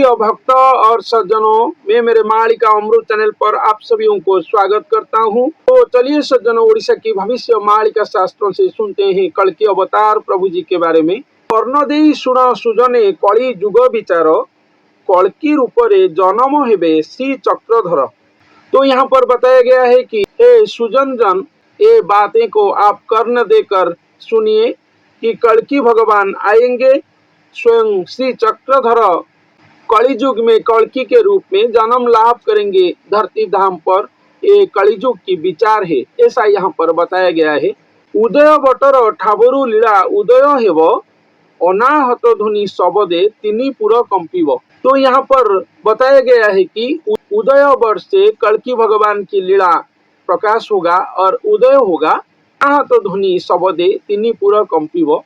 प्रिय भक्त और सज्जनों, मैं मेरे मालिका अमृत चैनल पर आप सभी को स्वागत करता हूं। तो चलिए सज्जनों, उड़ीसा की भविष्य मालिका शास्त्रों से सुनते हैं कल्कि अवतार प्रभु जी के बारे में। कर्णदेई सुण सुजने कली जुग विचार, कल्कि रूपरे जन्म हेबे श्री चक्रधर। तो यहाँ पर बताया गया है कि हे सुजन जन, ये बातें को आप कर्ण देकर सुनिए कि कल्कि भगवान आएंगे, स्वयं श्री चक्रधर कलिजुग में कल्कि के रूप में जन्म लाभ करेंगे धरती धाम पर। ये कलिजुग की विचार है, ऐसा यहाँ पर बताया गया है। उदय बटर ठाबरु लीला उदय हेब, अनाहत ध्वनि शबदे तिनी पुर कंपिब। तो यहाँ पर बताया गया है कि उदय वर्ष से कल्कि भगवान की लीला प्रकाश होगा और उदय होगा, अनाहत ध्वनि शबदे तिनी पुर कंपिब।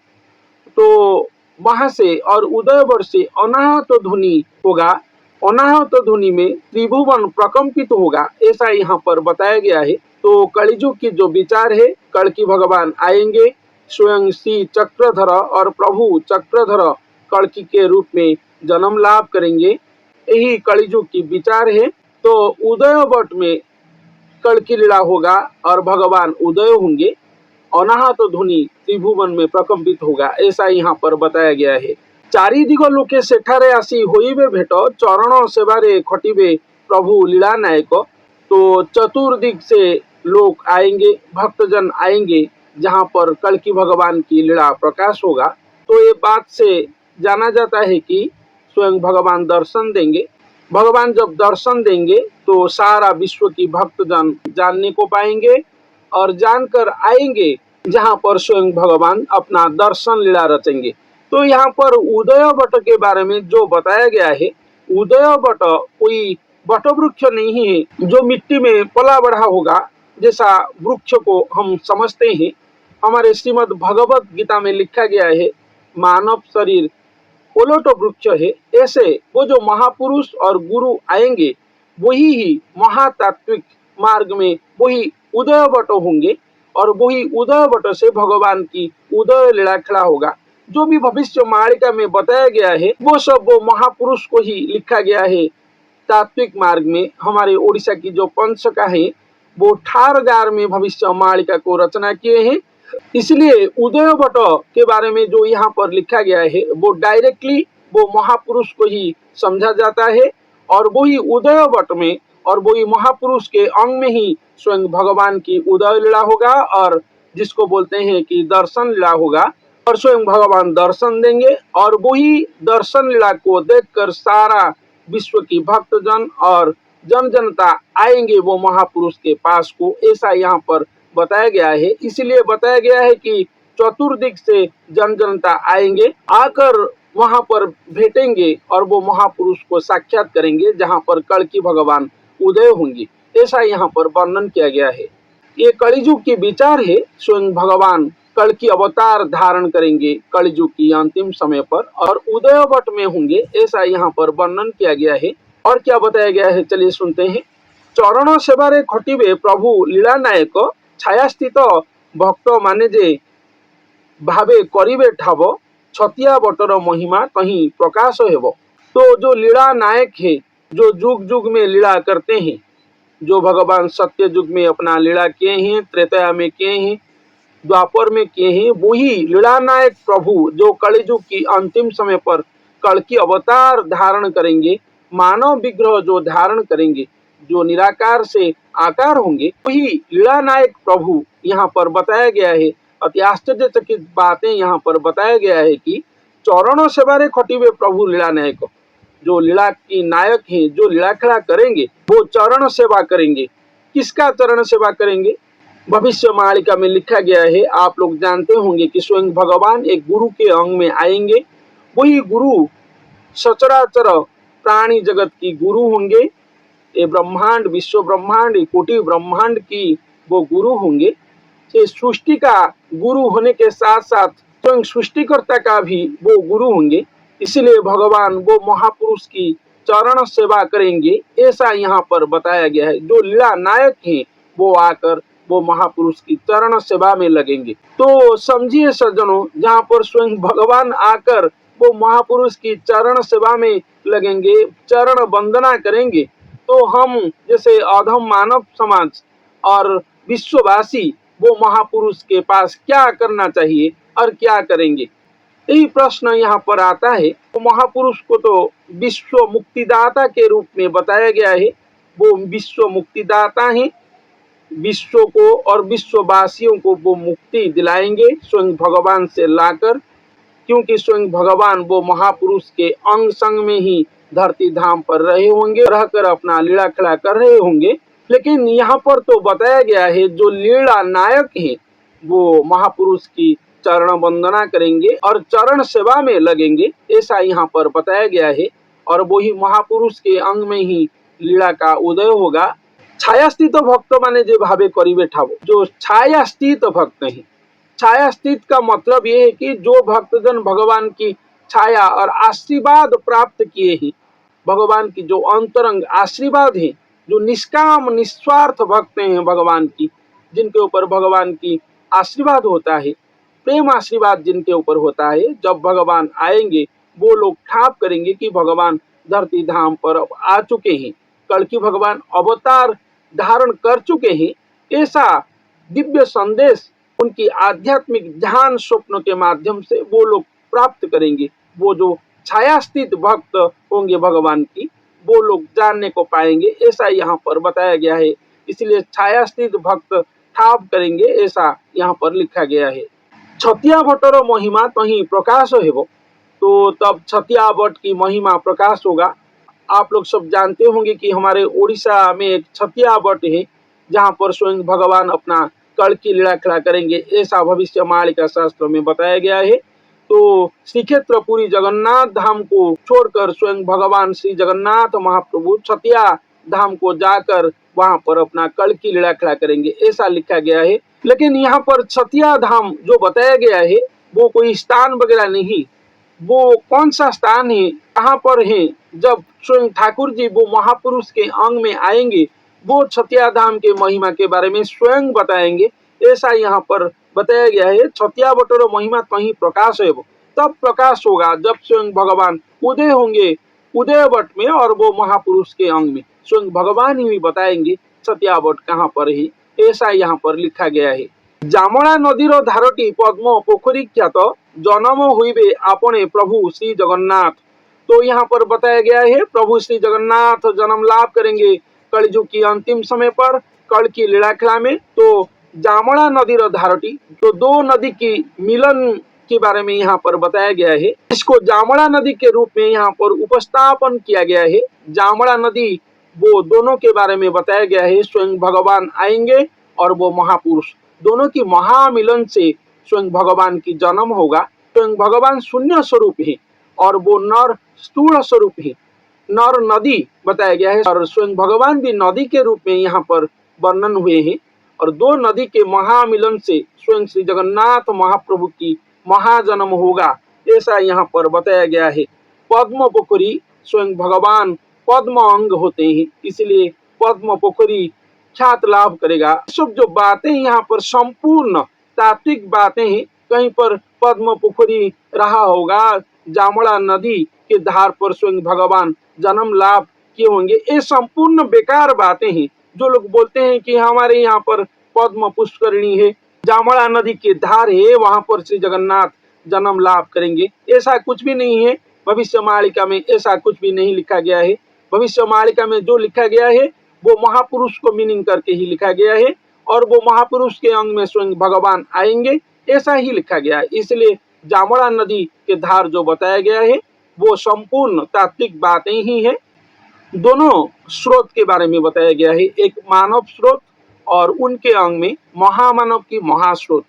तो वहां से और उदय वर्ष से अनाहत ध्वनि होगा, अनाहत ध्वनि में त्रिभुवन प्रकंपित होगा, ऐसा यहाँ पर बताया गया है। तो कलिजुग की जो विचार है, कल्कि भगवान आएंगे, स्वयं श्री चक्रधर और प्रभु चक्रधर कल्कि के रूप में जन्म लाभ करेंगे, यही कलिजुग की विचार है। तो उदय वट में कल्कि लीला होगा और भगवान उदय होंगे, अनाहत ध्वनि त्रिभुवन में प्रकंपित होगा, ऐसा यहाँ पर बताया गया है। चारि दिग लोके सेठारे आसी होइबे भेट, चरण सेवारे खटिबे प्रभु लीला नायक। तो चतुर्दिक से लोग आएंगे, भक्तजन आएंगे, जहाँ पर कल्कि भगवान की लीला प्रकाश होगा। तो ये बात से जाना जाता है कि स्वयं भगवान दर्शन देंगे। भगवान जब दर्शन देंगे तो सारा विश्व की भक्तजन जानने को पाएंगे और जानकर आएंगे, जहाँ पर स्वयं भगवान अपना दर्शन लीला रचेंगे। तो यहाँ पर उदय वट के बारे में जो बताया गया है, उदय वट कोई वट वृक्ष नहीं है जो मिट्टी में पला बढ़ा होगा, जैसा वृक्ष को हम समझते हैं। हमारे श्रीमद् भगवत गीता में लिखा गया है, मानव शरीर उलट वृक्ष है। ऐसे वो जो महापुरुष और गुरु आएंगे, वही ही महातात्विक मार्ग में वही उदय वट होंगे और वही उदय वट से भगवान की उदय लीला खड़ा होगा। जो भी भविष्य मालिका में बताया गया है, वो सब वो महापुरुष को ही लिखा गया है। तात्विक मार्ग में हमारे उड़ीसा की जो पंचका है, वो ठारगार में भविष्य मालिका को रचना किए हैं। इसलिए उदय वट के बारे में जो यहाँ पर लिखा गया है, वो डायरेक्टली वो महापुरुष को ही समझा जाता है और वही उदय वट में और वही महापुरुष के अंग में ही स्वयं भगवान की उदय लीला होगा और जिसको बोलते हैं कि दर्शन लीला होगा। और स्वयं भगवान दर्शन देंगे और वही दर्शन लीला को देखकर सारा विश्व की भक्तजन और जन जनता आएंगे वो महापुरुष के पास को, ऐसा यहाँ पर बताया गया है। इसलिए बताया गया है कि चतुर्दिक से जन जनता आएंगे, आकर वहां पर भेटेंगे और वो महापुरुष को साक्षात करेंगे, जहां पर कल्कि भगवान उदय होंगे, ऐसा यहाँ पर वर्णन किया गया है। ये कलिजुग की विचार है, स्वयं भगवान कल्कि अवतार धारण करेंगे कलिजुग की अंतिम समय पर और उदय वट में होंगे, ऐसा यहाँ पर वर्णन किया गया है। और क्या बताया गया है, चलिए सुनते हैं। चरण सेवारे खटिबे प्रभु लीला नायक, छायास्थित भक्त माने जे भावे करिबे ठाव, छतिया बटर महिमा कहीं प्रकाश हेब। तो जो लीला नायक है, जो जुग जुग में लीला करते हैं, जो भगवान सत्य युग में अपना लीला किए हैं, त्रेता में किए हैं, द्वापर में किए हैं, वही लीला नायक प्रभु जो कलिजुग की अंतिम समय पर कल्कि अवतार धारण करेंगे, मानव विग्रह जो धारण करेंगे, जो निराकार से आकार होंगे, वही लीला नायक प्रभु यहाँ पर बताया गया है। अति आश्चर्यचकित बातें यहाँ पर बताया गया है कि चरण सेवारे खटिबे प्रभु लीला नायक, जो लीला की नायक हैं, जो लीला खड़ा करेंगे, वो चरण सेवा करेंगे। किसका चरण सेवा करेंगे? भविष्य मालिका में लिखा गया है, आप लोग जानते होंगे कि स्वयं भगवान एक गुरु के अंग में आएंगे। वही गुरु सचराचर प्राणी जगत की गुरु होंगे। ये ब्रह्मांड, विश्व ब्रह्मांड, कोटि ब्रह्मांड की वो गुरु होंगे। ये सृष्टि का गुरु होने के साथ साथ स्वयं सृष्टिकर्ता का भी वो गुरु होंगे। इसलिए भगवान वो महापुरुष की चरण सेवा करेंगे, ऐसा यहाँ पर बताया गया है। जो लीला नायक हैं, वो आकर वो महापुरुष की चरण सेवा में लगेंगे। तो समझिए सज्जनों, जहाँ पर स्वयं भगवान आकर वो महापुरुष की चरण सेवा में लगेंगे, चरण वंदना करेंगे, तो हम जैसे अधम मानव समाज और विश्ववासी वो महापुरुष के पास क्या करना चाहिए और क्या करेंगे, यही प्रश्न यहाँ पर आता है। तो महापुरुष को तो विश्व मुक्तिदाता के रूप में बताया गया है। वो विश्व मुक्तिदाता हैं, विश्व को और विश्ववासियों को वो मुक्ति दिलाएंगे स्वयं भगवान से लाकर, क्योंकि स्वयं भगवान वो महापुरुष के अंग संग में ही धरती धाम पर रहे होंगे, रहकर अपना लीला खिला कर रहे होंगे। लेकिन यहाँ पर तो बताया गया है जो लीला नायक है वो महापुरुष की चरण वंदना करेंगे और चरण सेवा में लगेंगे, ऐसा यहाँ पर बताया गया है। और वही महापुरुष के अंग में ही लीला का उदय होगा। छायास्थित भक्त माने जे भावे करीबे ठावो, जो छायास्थित भक्त है। छायास्थित का मतलब ये है कि जो भक्तजन भगवान की छाया और आशीर्वाद प्राप्त किए हैं, भगवान की जो अंतरंग आशीर्वाद है, जो निष्काम निस्वार्थ भक्त हैं भगवान की, जिनके ऊपर भगवान की आशीर्वाद होता है, प्रेम आशीर्वाद जिनके ऊपर होता है, जब भगवान आएंगे वो लोग ठाप करेंगे कि भगवान धरती धाम पर आ चुके हैं, कल की भगवान अवतार धारण कर चुके हैं। ऐसा दिव्य संदेश उनकी आध्यात्मिक ध्यान स्वप्न के माध्यम से वो लोग प्राप्त करेंगे। वो जो छायास्थित भक्त होंगे भगवान की, वो लोग जानने को पाएंगे, ऐसा यहाँ पर बताया गया है। इसलिए छायास्थित भक्त ठाप करेंगे, ऐसा यहाँ पर लिखा गया है। छतिया भट्टर महिमा तही प्रकाश हेबो, तो तब छतिया भट्ट की महिमा प्रकाश होगा। आप लोग सब जानते होंगे कि हमारे उड़ीसा में एक छतिया भट्ट है, जहाँ पर स्वयं भगवान अपना कल की लीला खिला करेंगे, ऐसा भविष्य मालिका शास्त्र में बताया गया है। तो श्री क्षेत्रपुरी जगन्नाथ धाम को छोड़कर स्वयं भगवान श्री जगन्नाथ महाप्रभु छतिया धाम को जाकर वहां पर अपना कल की लीला खिला करेंगे, ऐसा लिखा गया है। लेकिन यहाँ पर छतिया धाम जो बताया गया है वो कोई स्थान वगैरह नहीं, वो कौन सा स्थान है, कहाँ पर है, जब स्वयं ठाकुर जी वो महापुरुष के अंग में आएंगे वो छतिया धाम के महिमा के बारे में स्वयं बताएंगे, ऐसा यहाँ पर बताया गया है। छतिया बटोर महिमा कहीं प्रकाश है, तब प्रकाश होगा जब स्वयं भगवान उदय होंगे उदय बट में, और वो महापुरुष के अंग में स्वयं भगवान ही बताएंगे छतिया बट कहाँ पर है, ऐसा यहाँ पर लिखा गया है। जामला नदीर धारटी पद्म पोखरी ख्यात जन्म हुईबे आपने प्रभु श्री जगन्नाथ। तो यहाँ पर बताया गया है प्रभु श्री जगन्नाथ जन्म लाभ करेंगे कलयुग की अंतिम समय पर, कल की लीला खिला में। तो जामला नदीर धारटी, तो दो नदी की मिलन के बारे में यहाँ पर बताया गया है। इसको जामला नदी के रूप में यहाँ पर उपस्थापन किया गया है। जामला नदी वो दोनों के बारे में बताया गया है, स्वयं भगवान आएंगे और वो महापुरुष, दोनों की महामिलन से स्वयं भगवान की जन्म होगा। स्वयं भगवान शून्य स्वरूप है और वो नर स्थूल स्वरूप है, नर नदी बताया गया है, और स्वयं भगवान भी नदी के रूप में यहाँ पर वर्णन हुए हैं। और दो नदी के महामिलन से स्वयं श्री जगन्नाथ महाप्रभु की महाजन्म होगा, ऐसा यहाँ पर बताया गया है। पद्म पोखरी, स्वयं भगवान पद्म अंग होते हैं, इसलिए पद्म पोखरी ख्यात लाभ करेगा। सब जो बातें यहाँ पर संपूर्ण तात्विक बातें हैं, कहीं पर पद्म पोखरी रहा होगा, जामला नदी के धार पर स्वयं भगवान जन्म लाभ किए होंगे, ये संपूर्ण बेकार बातें हैं। जो लोग बोलते हैं कि हमारे यहाँ पर पद्म पुष्करिणी है, जामला नदी के धार है, वहां पर श्री जगन्नाथ जन्म लाभ करेंगे, ऐसा कुछ भी नहीं है। भविष्य मालिका में ऐसा कुछ भी नहीं लिखा गया है। भविष्य मालिका में जो लिखा गया है वो महापुरुष को मीनिंग करके ही लिखा गया है, और वो महापुरुष के अंग में स्वयं भगवान आएंगे, ऐसा ही लिखा गया है। इसलिए जामला नदी के धार जो बताया गया है वो संपूर्ण तात्विक बातें ही है। दोनों स्रोत के बारे में बताया गया है, एक मानव स्रोत और उनके अंग में महामानव की महास्रोत,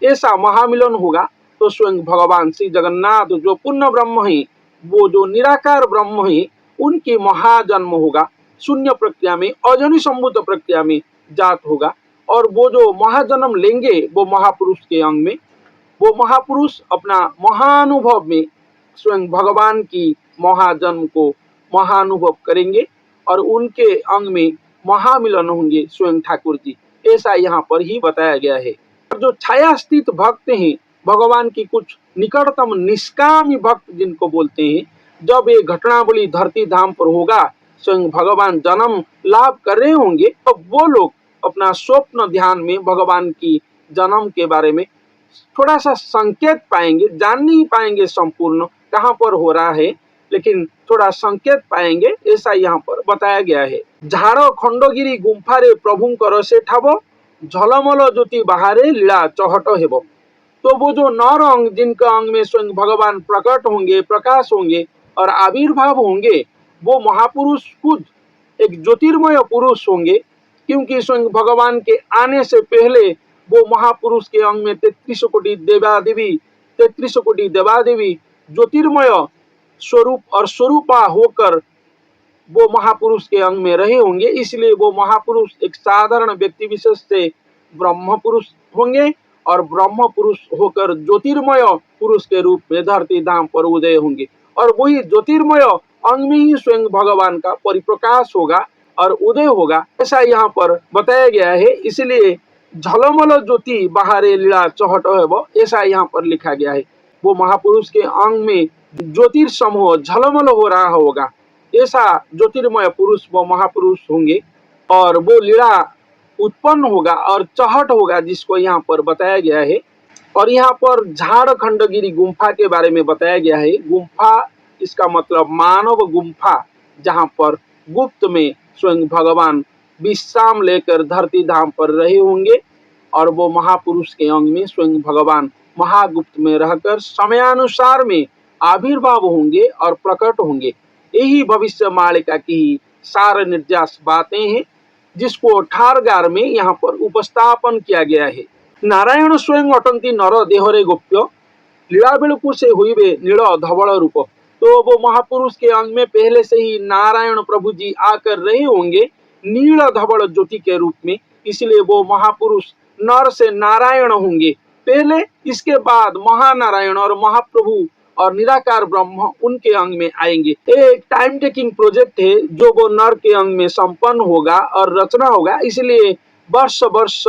ऐसा महामिलन होगा। तो स्वयं भगवान श्री जगन्नाथ जो पूर्ण ब्रह्म है, वो जो निराकार ब्रह्म है, उनकी महाजन्म होगा, शून्य प्रक्रिया में अजनी संभूत प्रक्रिया में जात होगा। और वो जो महाजन्म लेंगे वो महापुरुष के अंग में, वो महापुरुष अपना महानुभव में स्वयं भगवान की महाजन्म को महानुभव करेंगे और उनके अंग में महामिलन होंगे स्वयं ठाकुर जी, ऐसा यहाँ पर ही बताया गया है। जो छाया स्थित भक्त हैं भगवान की कुछ निकटतम निष्कामी भक्त जिनको बोलते हैं, जब ये घटनावली धरती धाम पर होगा, स्वयं भगवान जन्म लाभ कर रहे होंगे, तो वो लोग अपना स्वप्न ध्यान में भगवान की जन्म के बारे में थोड़ा सा संकेत पाएंगे, जान नहीं पाएंगे संपूर्ण कहाँ पर हो रहा है, लेकिन थोड़ा संकेत पाएंगे, ऐसा यहाँ पर बताया गया है। झाड़ खंडगिरी गुम्फा रे प्रभु रसे ठाब, झलमल ज्योति बाहरे लीला चहट हेब। तो वो जो नर अंग, जिनका अंग में स्वयं भगवान प्रकट होंगे, प्रकाश होंगे और आविर्भाव होंगे, वो महापुरुष खुद एक ज्योतिर्मय पुरुष होंगे, क्योंकि स्वयं भगवान के आने से पहले वो महापुरुष के अंग में 33 कोटि देवादेवी ज्योतिर्मय स्वरूप और स्वरूपा होकर वो महापुरुष के अंग में रहे होंगे। इसलिए वो महापुरुष एक साधारण व्यक्ति विशेष से ब्रह्म पुरुष होंगे और ब्रह्म पुरुष होकर ज्योतिर्मय पुरुष के रूप में धरती धाम पर उदय होंगे, और वही ज्योतिर्मय अंग में ही स्वयं भगवान का परिप्रकाश होगा और उदय होगा, ऐसा यहाँ पर बताया गया है। इसलिए झलमल ज्योति बाहरे लीला चहट है, ऐसा यहाँ पर लिखा गया है। वो महापुरुष के अंग में ज्योतिर्समूह झलमल हो रहा होगा, ऐसा ज्योतिर्मय पुरुष वो महापुरुष होंगे, और वो लीला उत्पन्न होगा और चहट होगा, जिसको यहाँ पर बताया गया है। और यहाँ पर झाड़ खंडगिरी गुम्फा के बारे में बताया गया है। गुम्फा इसका मतलब मानव गुम्फा, जहाँ पर गुप्त में स्वयं भगवान विश्राम लेकर धरती धाम पर रहे होंगे, और वो महापुरुष के अंग में स्वयं भगवान महागुप्त में रहकर समयानुसार में आविर्भाव होंगे और प्रकट होंगे। यही भविष्य मालिका की सार निर्जास बातें हैं, जिसको ठारगार में यहाँ पर उपस्थापन किया गया है। नारायण स्वयं अटंती नर देहरे गोप्य, लीला बेलुकु से हुईबे नील धवल रूप। तो वो महापुरुष के अंग में पहले से ही नारायण प्रभु जी आकर रहे होंगे नील धवल ज्योति के रूप में, इसलिए वो महापुरुष नर से नारायण होंगे पहले, इसके बाद महानारायण और महाप्रभु और निराकार ब्रह्म उनके अंग में आएंगे। एक टाइम टेकिंग प्रोजेक्ट है जो वो नर के अंग में संपन्न होगा और रचना होगा, इसलिए वर्ष वर्ष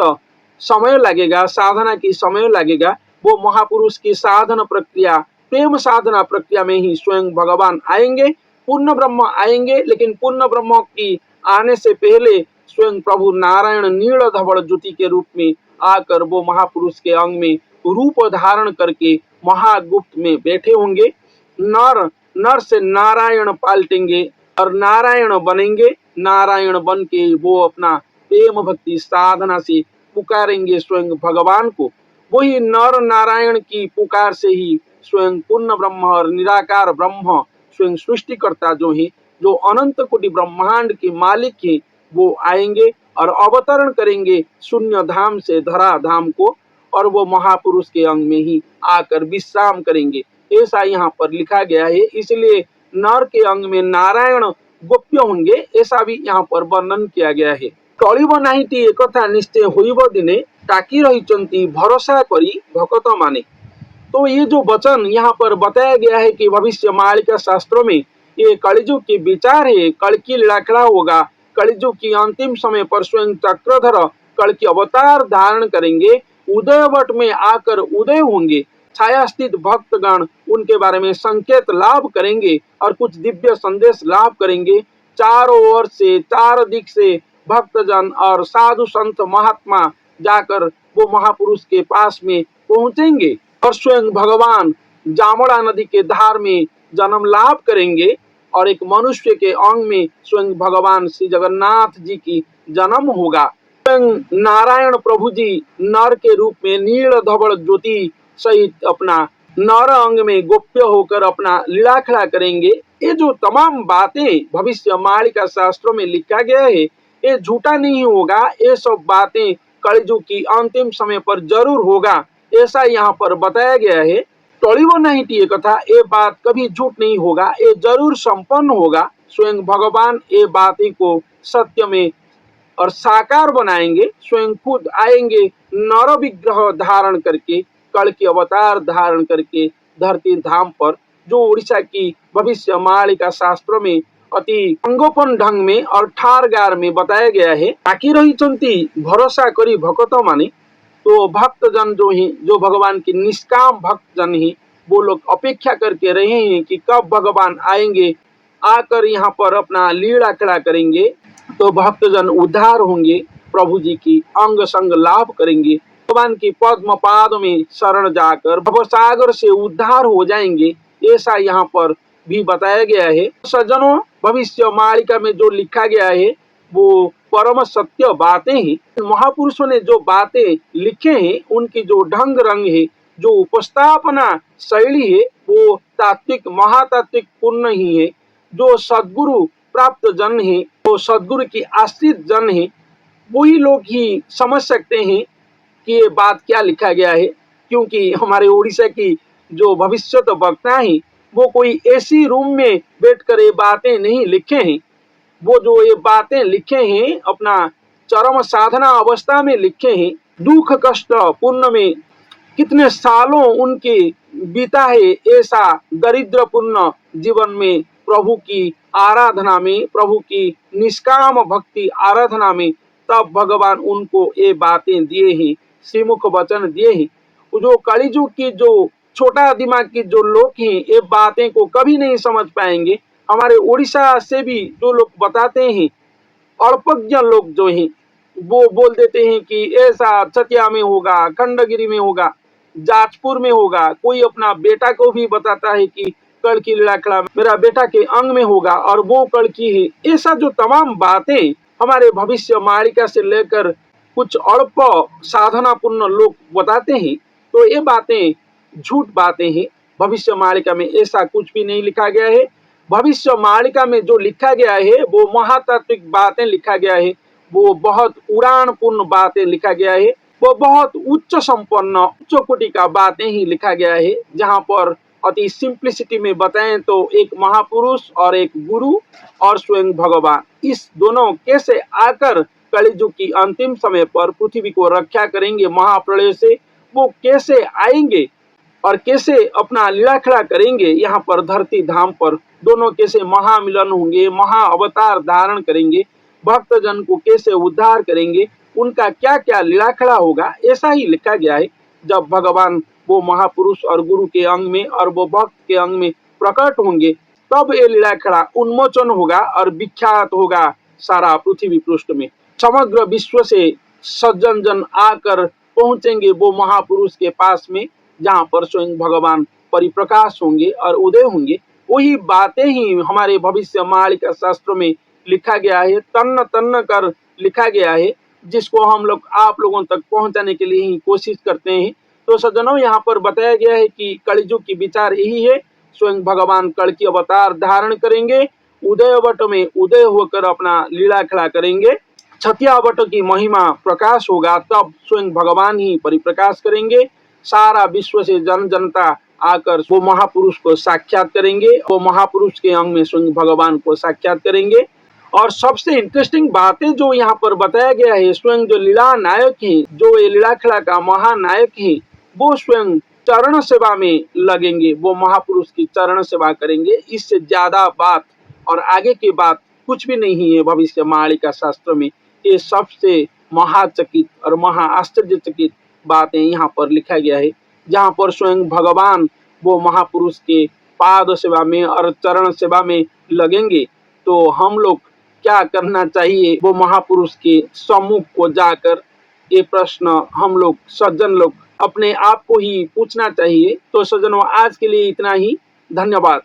समय लगेगा, साधना की समय लगेगा। वो महापुरुष की साधना प्रक्रिया, प्रेम साधना प्रक्रिया में ही स्वयं भगवान आएंगे, पूर्ण ब्रह्म आएंगे, लेकिन पूर्ण ब्रह्म की आने से पहले स्वयं प्रभु नारायण नील धवल ज्योति के रूप में आकर वो महापुरुष के अंग में रूप धारण करके महागुप्त में बैठे होंगे। नर से नारायण पालटेंगे और नारायण बनेंगे। नारायण बन के वो अपना प्रेम भक्ति साधना से पुकारेंगे स्वयं भगवान को। वही नर नारायण की पुकार से ही स्वयं पूर्ण ब्रह्म और निराकार ब्रह्म स्वयं सृष्टिकर्ता जो है, जो अनंत कोटि ब्रह्मांड के मालिक है, वो आएंगे और अवतरण करेंगे शून्य धाम से धरा धाम को, और वो महापुरुष के अंग में ही आकर विश्राम करेंगे, ऐसा यहाँ पर लिखा गया है। इसलिए नर के अंग में नारायण गोप्य होंगे, ऐसा भी यहाँ पर वर्णन किया गया है। टळिब नाहिति एकथा निश्चय होइब दिने, टाकी रहिचंती भरोसा करी भक्त माने। तो ये जो वचन यहाँ पर बताया गया है कि भविष्य मालिका शास्त्रों में ये कलिजुग के विचार है, कल की लीलाखड़ा होगा, कलिजुग की अंतिम समय पर स्वयं चक्रधर कल की अवतार धारण करेंगे, उदयवट में आकर उदय होंगे, छाया स्थित भक्तगण उनके बारे में संकेत लाभ करेंगे और कुछ दिव्य संदेश लाभ करेंगे। चारों ओर से, चार दिक से भक्तजन और साधु संत महात्मा जाकर वो महापुरुष के पास में पहुंचेंगे और स्वयं भगवान जामड़ा नदी के धार में जन्म लाभ करेंगे, और एक मनुष्य के अंग में स्वयं भगवान श्री जगन्नाथ जी की जन्म होगा। स्वयं नारायण प्रभु जी नर के रूप में नील धवल ज्योति सहित अपना नर अंग में गोप्य होकर अपना लीलाखड़ा करेंगे। ये जो तमाम बातें भविष्य मालिका शास्त्रों में लिखा गया है, ये झूठा नहीं होगा, ये सब बातें कलिजुग की अंतिम समय पर जरूर होगा, ऐसा यहाँ पर बताया गया है। टळिब नाहिति एकथा, ये बात कभी झूठ नहीं होगा, ये जरूर संपन्न होगा। स्वयं भगवान ये बातें को सत्य में और साकार बनाएंगे, स्वयं खुद आएंगे नर विग्रह धारण करके, कल के अवतार धारण करके धरती धाम पर, जो उड़ीसा की भविष्य मालिका शास्त्रों में अति अंगोपन ढंग में और ठारगार में बताया गया है। ताकि रहिचंती भरोसा करी भक्त माने। तो भक्तजन जो हैं, जो भगवान के निष्काम भक्तजन हैं, वो लोग अपेक्षा करके रहे हैं कि कब भगवान आएंगे, आकर यहाँ पर अपना लीला खड़ा करेंगे, तो भक्तजन उद्धार होंगे, प्रभु जी की अंग संग लाभ करेंगे, भगवान की पद्म पाद में शरण जाकर भवसागर से उद्धार हो जाएंगे। ऐसा यहाँ पर भी बताया गया है। सज्जनों, भविष्य मालिका में जो लिखा गया है वो परम सत्य बातें हैं। महापुरुषों ने जो बातें लिखे हैं, उनकी जो ढंग रंग है, जो उपस्थापना शैली है, वो तात्विक महातात्विक पूर्ण ही है। जो सद्गुरु प्राप्त जन है, वो सद्गुरु की आश्रित जन है, वही लोग ही समझ सकते हैं कि ये बात क्या लिखा गया है। क्योंकि हमारे उड़ीसा की जो भविष्यत वक्ता हैं, वो कोई ऐसी रूम में बैठकर ये बातें नहीं लिखे हैं। वो जो ये बातें लिखे हैं अपना चरम साधना अवस्था में लिखे हैं। दुख कष्ट पूर्ण में कितने सालों उनके बीता है, ऐसा दरिद्रपूर्ण जीवन में प्रभु की आराधना में, प्रभु की निष्काम भक्ति आराधना में, तब भगवान उनको ये बातें दिए हैं, श्रीमुख वचन दिए हैं। जो कलिजुग की जो छोटा दिमाग की जो लोग हैं, ये बातें को कभी नहीं समझ पाएंगे। हमारे उड़ीसा से भी जो लोग बताते हैं, अल्पज्ञ लोग जो हैं, वो बोल देते हैं कि ऐसा चतिया में होगा, खंडगिरी में होगा, जाजपुर में होगा। कोई अपना बेटा को भी बताता है कि कड़की लीलाखड़ा मेरा बेटा के अंग में होगा और वो कड़की है। ऐसा जो तमाम बातें हमारे भविष्य मालिका से लेकर कुछ अल्प साधनापूर्ण लोग बताते हैं, तो ये बातें झूठ बातें हैं। भविष्य मालिका में ऐसा कुछ भी नहीं लिखा गया है। भविष्य मालिका में जो लिखा गया है वो महातात्विक बातें लिखा गया है, वो बहुत उड़ान पूर्ण बातें लिखा गया है, वो बहुत उच्च संपन्न उच्च कोटि का बातें ही लिखा गया है। जहाँ पर अति सिंप्लिसिटी में बताएं तो एक महापुरुष और एक गुरु और स्वयं भगवान, इस दोनों कैसे आकर कलिजुग की अंतिम समय पर पृथ्वी को रक्षा करेंगे महाप्रलय से, वो कैसे आएंगे और कैसे अपना लीला खड़ा करेंगे यहाँ पर धरती धाम पर, दोनों कैसे महामिलन होंगे, महा अवतार धारण करेंगे, भक्तजन को कैसे उद्धार करेंगे, उनका क्या क्या लीला खड़ा होगा, ऐसा ही लिखा गया है। जब भगवान वो महापुरुष और गुरु के अंग में और वो भक्त के अंग में प्रकट होंगे, तब ये लीला खड़ा उन्मोचन होगा और विख्यात होगा सारा पृथ्वी पृष्ठ में। समग्र विश्व से सज्जन जन आकर पहुंचेंगे वो महापुरुष के पास में, जहाँ पर स्वयं भगवान परिप्रकाश होंगे और उदय होंगे। वही बातें ही हमारे भविष्य मालिका शास्त्र में लिखा गया है, तन्न तन्न कर लिखा गया है, जिसको हम लोग आप लोगों तक पहुंचाने के लिए ही कोशिश करते हैं। तो सज्जनों, यहाँ पर बताया गया है कि कलिजुग की विचार यही है, स्वयं भगवान कड़की अवतार धारण करेंगे, उदय वट में उदय होकर अपना लीला खड़ा करेंगे, छतिया वट की महिमा प्रकाश होगा, तब स्वयं भगवान ही परिप्रकाश करेंगे। सारा विश्व से जन जनता आकर वो महापुरुष को साक्षात करेंगे, वो महापुरुष के अंग में स्वयं भगवान को साक्षात करेंगे। और सबसे इंटरेस्टिंग बातें जो यहाँ पर बताया गया है, स्वयं जो लीला नायक है, जो ये लीला खड़ा का महानायक है, वो स्वयं चरण सेवा में लगेंगे, वो महापुरुष की चरण सेवा करेंगे। इससे ज्यादा बात और आगे की बात कुछ भी नहीं है भविष्य मालिका शास्त्र में। ये सबसे महाचकित और महा आश्चर्यचकित बातें यहाँ पर लिखा गया है, जहाँ पर स्वयं भगवान वो महापुरुष के पाद सेवा में और चरण सेवा में लगेंगे। तो हम लोग क्या करना चाहिए, वो महापुरुष के सम्मुख को जाकर ये प्रश्न हम लोग सज्जन लोग अपने आप को ही पूछना चाहिए। तो सज्जनों, आज के लिए इतना ही। धन्यवाद।